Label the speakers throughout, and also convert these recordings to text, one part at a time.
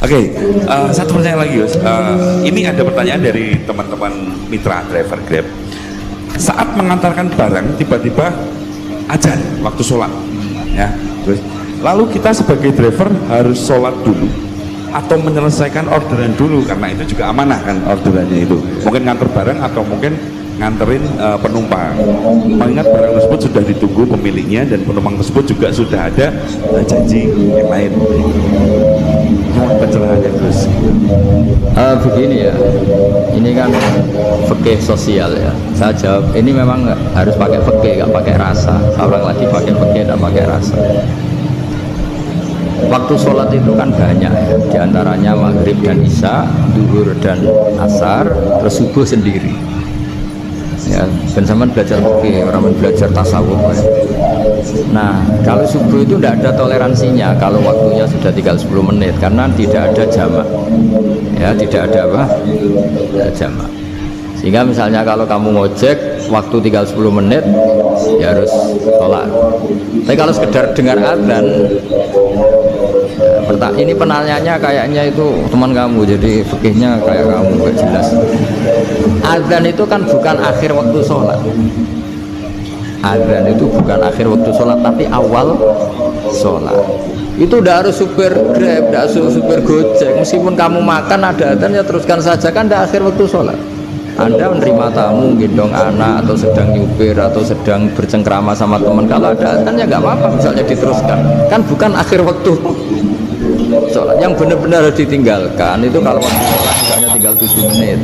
Speaker 1: Oke, satu pertanyaan lagi, Yus. Ini ada pertanyaan dari teman-teman mitra driver Grab. Saat mengantarkan barang, tiba-tiba azan waktu sholat, ya. Terus, lalu kita sebagai driver harus sholat dulu atau menyelesaikan orderan dulu, karena itu juga amanah kan orderannya itu. Mungkin nganter barang atau mungkin nganterin penumpang. Mengingat barang tersebut sudah ditunggu pemiliknya dan penumpang tersebut juga sudah ada janji yang lain. Pencerahannya terus.
Speaker 2: Begini ya, ini kan fikih sosial ya. Saya jawab, ini memang harus pakai fikih, nggak pakai rasa. Seorang lagi pakai fikih, nggak pakai rasa. Waktu sholat itu kan banyak ya, diantaranya maghrib dan isya, duhur dan asar, terus subuh sendiri. Ya, dan zaman belajar fikih, orang belajar tasawuf ya. Nah, kalau subuh itu tidak ada toleransinya kalau waktunya sudah tinggal 10 menit karena tidak ada jamak. Ya, tidak ada apa? Tidak jamak. Sehingga misalnya kalau kamu ngojek waktu tinggal 10 menit ya harus sholat. Tapi kalau sekedar dengar adzan, ini penanyanya kayaknya itu teman kamu, jadi fikihnya kayak kamu gak jelas. Adzan itu kan bukan akhir waktu sholat. Adzan itu bukan akhir waktu sholat, tapi awal sholat. Itu udah harus supir Grab, udah harus supir Gojek. Meskipun kamu makan ada adzan ya teruskan saja, kan udah akhir waktu sholat. Anda menerima tamu, gendong anak, atau sedang nyupir, atau sedang bercengkrama sama teman, kalau ada adzan ya nggak apa-apa, misalnya diteruskan. Kan bukan akhir waktu sholat. Yang benar-benar harus ditinggalkan itu kalau waktu sholat misalnya tinggal 7 menit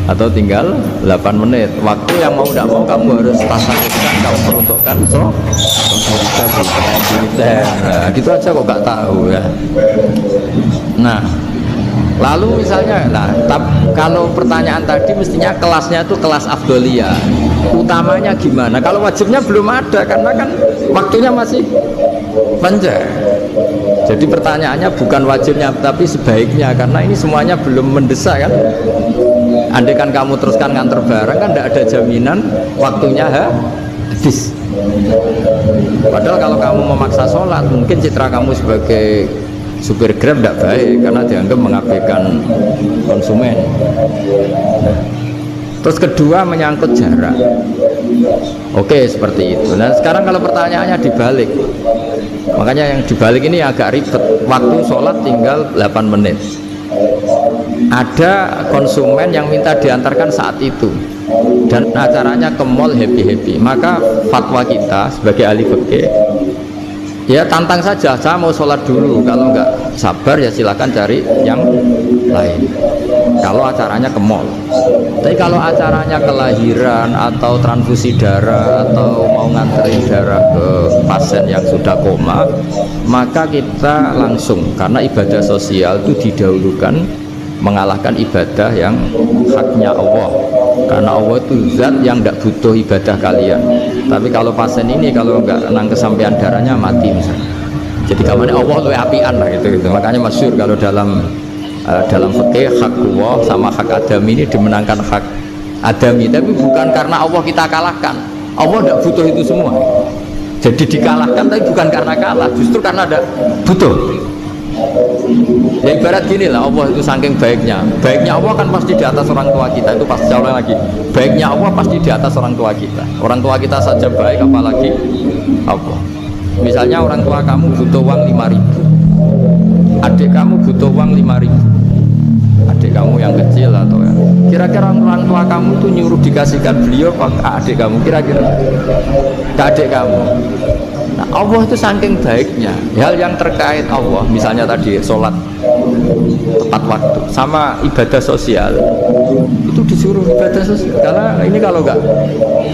Speaker 2: atau tinggal 8 menit, waktu yang mau tidak mau kamu harus tasawufkan, kamu peruntukkan nah, gitu aja kok nggak tahu ya. Nah, lalu misalnya, kalau pertanyaan tadi mestinya kelasnya itu kelas afdoliyah, utamanya gimana? Kalau wajibnya belum ada karena kan waktunya masih panjang. Jadi pertanyaannya bukan wajibnya tapi sebaiknya, karena ini semuanya belum mendesak kan. Andai kan kamu teruskan nganter barang kan tidak ada jaminan waktunya habis. Padahal kalau kamu memaksa sholat, mungkin citra kamu sebagai supir Grab tidak baik karena dianggap mengabaikan konsumen. Terus kedua menyangkut jarak. Oke, seperti itu. Nah sekarang kalau pertanyaannya dibalik, makanya yang dibalik ini agak ribet. Waktu sholat tinggal 8 menit. Ada konsumen yang minta diantarkan saat itu dan acaranya ke mall happy-happy, maka fatwa kita sebagai ahli fikih ya tantang saja, saya mau sholat dulu, kalau nggak sabar ya silakan cari yang lain kalau acaranya ke mall. Tapi kalau acaranya kelahiran atau transfusi darah atau mau nganterin darah ke pasien yang sudah koma, maka kita langsung, karena ibadah sosial itu didahulukan mengalahkan ibadah yang haknya Allah, karena Allah itu zat yang tidak butuh ibadah kalian. Tapi kalau pasien ini kalau nggak nang kesampaian darahnya mati misalnya, jadi kamane Allah lebih apian lah gitu. Makanya masyhur kalau dalam fikih hak Allah sama hak adami ini dimenangkan hak adami, tapi bukan karena Allah kita kalahkan. Allah tidak butuh itu semua, jadi dikalahkan tapi bukan karena kalah, justru karena ada butuh. Ya ibarat gini lah, Allah itu saking baiknya Allah kan pasti di atas orang tua kita, itu pasti jauh lagi. Baiknya Allah pasti di atas orang tua kita saja baik, apalagi Allah. Misalnya orang tua kamu butuh uang 5.000, adik kamu butuh uang 5.000, adik kamu yang kecil atau ya, kira-kira orang tua kamu tuh nyuruh dikasihkan beliau ke adik kamu, kira-kira ke adik kamu. Nah, Allah itu saking baiknya, hal yang terkait Allah, misalnya tadi sholat tepat waktu sama ibadah sosial, itu disuruh ibadah sosial. Karena ini kalau nggak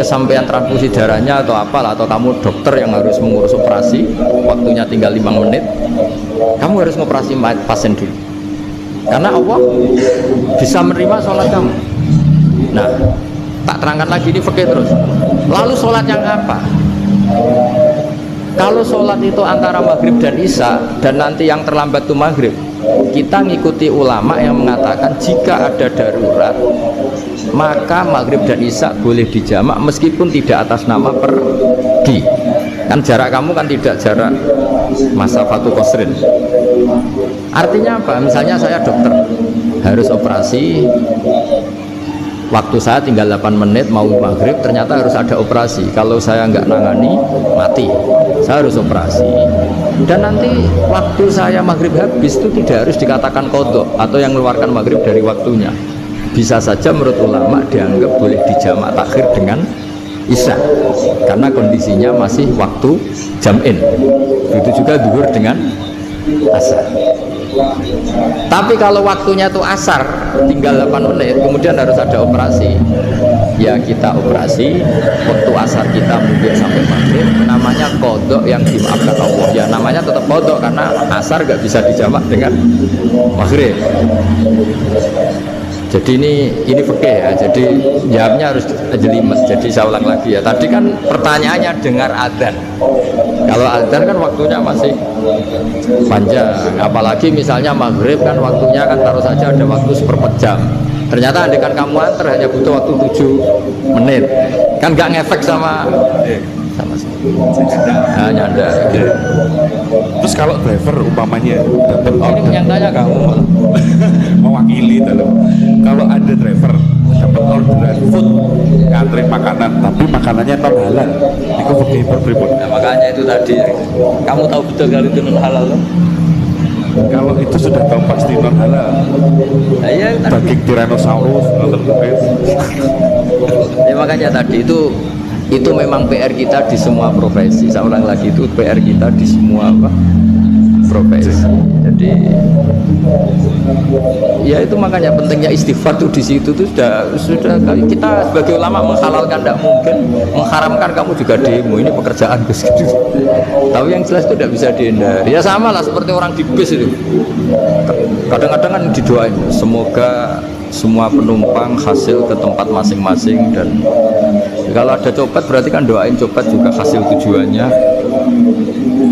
Speaker 2: kesampaian transfusi darahnya atau apalah, atau kamu dokter yang harus mengurus operasi, waktunya tinggal 5 menit, kamu harus ngoperasi pasien dulu. karena Allah bisa menerima sholat kamu. Nah, tak terangkan lagi ini fikih terus. Lalu sholat yang apa? Kalau sholat itu antara maghrib dan isya, dan nanti yang terlambat itu maghrib, kita ngikuti ulama yang mengatakan jika ada darurat maka maghrib dan isya boleh dijamak meskipun tidak atas nama pergi. Kan jarak kamu kan tidak jarak masafatu qasrin. Artinya apa? Misalnya saya dokter harus operasi, waktu saya tinggal 8 menit mau maghrib, ternyata harus ada operasi. Kalau saya nggak nangani mati, saya harus operasi. Dan nanti waktu saya maghrib habis itu tidak harus dikatakan qadha atau yang mengeluarkan maghrib dari waktunya. Bisa saja menurut ulama dianggap boleh dijamak takhir dengan isya karena kondisinya masih waktu jam'in. Begitu juga zuhur dengan asar. Tapi kalau waktunya itu asar, tinggal 8 menit, kemudian harus ada operasi, ya kita operasi, waktu asar kita mungkin sampai maghrib, namanya qadha yang dimaafkan Allah. Ya namanya tetap qadha karena asar gak bisa dijamak dengan maghrib. Jadi ini fikih ya, jadi jawabnya harus jelimet. Jadi saya ulang lagi ya, tadi kan pertanyaannya dengar adzan. Kalau adzan kan waktunya masih panjang, apalagi misalnya maghrib kan waktunya kan taruh saja ada waktu seperempat jam. Ternyata andekan kamu antar hanya butuh waktu 7 menit, kan nggak ngefek sama nyanda.
Speaker 1: Terus kalau driver umpamanya dapat
Speaker 2: Ini yang tanya kamu
Speaker 1: mewakili itu loh. Kalau ada driver dapat orderan food ngantri makanan tapi makanannya non halal, itu fikih berpripun?
Speaker 2: Nah, makanya itu tadi kamu tahu betul kalau itu non halal loh.
Speaker 1: Kalau itu sudah tahu pasti non halal.
Speaker 2: Nah, iya,
Speaker 1: daging Tyrannosaurus
Speaker 2: ya makanya tadi itu memang PR kita di semua profesi. Saya ulang lagi, itu PR kita di semua profesi. Jadi ya itu makanya pentingnya istighfar tuh di situ tuh sudah kita sebagai ulama menghalalkan tidak mungkin, mengharamkan kamu juga demo, ini pekerjaan Gus. Tapi yang jelas itu tidak bisa dihindari. Ya sama lah seperti orang di bis itu. Kadang-kadang kan didoain semoga semua penumpang hasil ke tempat masing-masing, dan kalau ada copet berarti kan doain copet juga hasil tujuannya.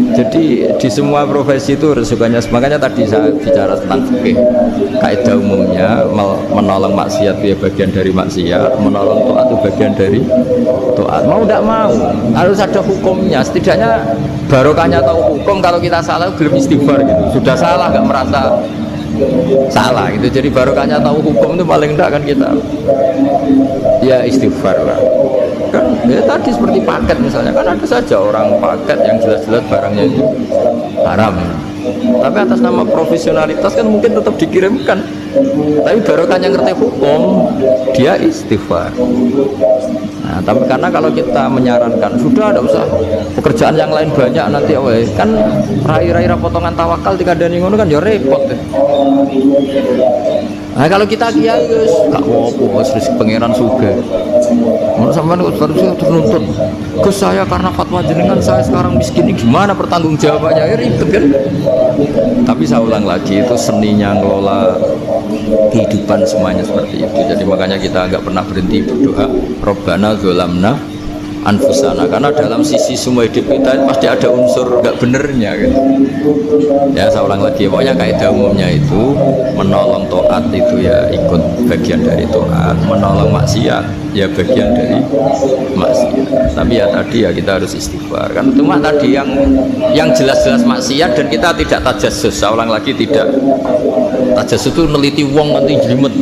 Speaker 2: Jadi di semua profesi itu resikonya. Makanya tadi saya bicara tentang fikih, kaidah umumnya menolong maksiat itu ya bagian dari maksiat, menolong taat itu bagian dari taat. Mau tidak mau harus ada hukumnya. Setidaknya barokahnya tahu hukum. Kalau kita salah belum istighfar gitu, sudah salah nggak merasa salah gitu. Jadi barokahnya tahu hukum itu paling enggak kan kita ya istighfar lah. Kan ya tadi seperti paket misalnya, kan ada saja orang paket yang jelas-jelas barangnya itu haram, tapi atas nama profesionalitas kan mungkin tetap dikirimkan, tapi barokahnya ngerti hukum dia istighfar. Nah, tapi karena kalau kita menyarankan sudah ada usah pekerjaan yang lain banyak nanti kan rai-rai potongan tawakal dikandani ngono kan ya repot. Nah kalau kita kiai guys gak apa-apa wis pangeran sugih. Mun sampean kok terus nuntut. Gus saya karena fatwa jenengan saya sekarang miskin, ini gimana pertanggungjawabannya? Ya ribet kan. Tapi saya ulang lagi, itu seninya ngelola kehidupan semuanya seperti itu. Jadi makanya kita nggak pernah berhenti berdoa Robbana dzolamna anfusana, karena dalam sisi semua hidup kita pasti ada unsur nggak benernya kan. Ya saya ulang lagi, pokoknya kaidah umumnya itu menolong taat itu ya ikut bagian dari taat, menolong maksiat ya bagian dari maksiat. Tapi ya tadi ya kita harus istighfar kan. Cuma tadi yang jelas-jelas maksiat dan kita tidak tajassus. Saya ulang lagi, tidak tajassus itu neliti wong nanti jelimet.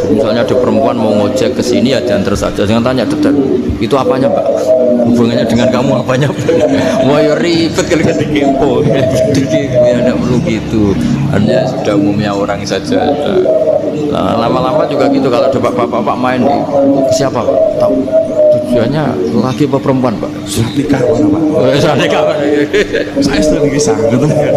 Speaker 2: Misalnya ada perempuan mau ngojek ke sini ya jangan terus saja, jangan tanya detail itu apanya mbak, hubungannya dengan kamu apanya wah ya ribet kali kan dikepo ya tidak perlu gitu. Hanya sudah umumnya orang saja. Nah, lama-lama juga gitu, kalau ada bapak-bapak main di siapa pak tahu tujuannya laki apa perempuan pak,
Speaker 1: sudah nikah mana pak?
Speaker 2: Sudah nikah pak,
Speaker 1: saya sudah nikah gitu kan.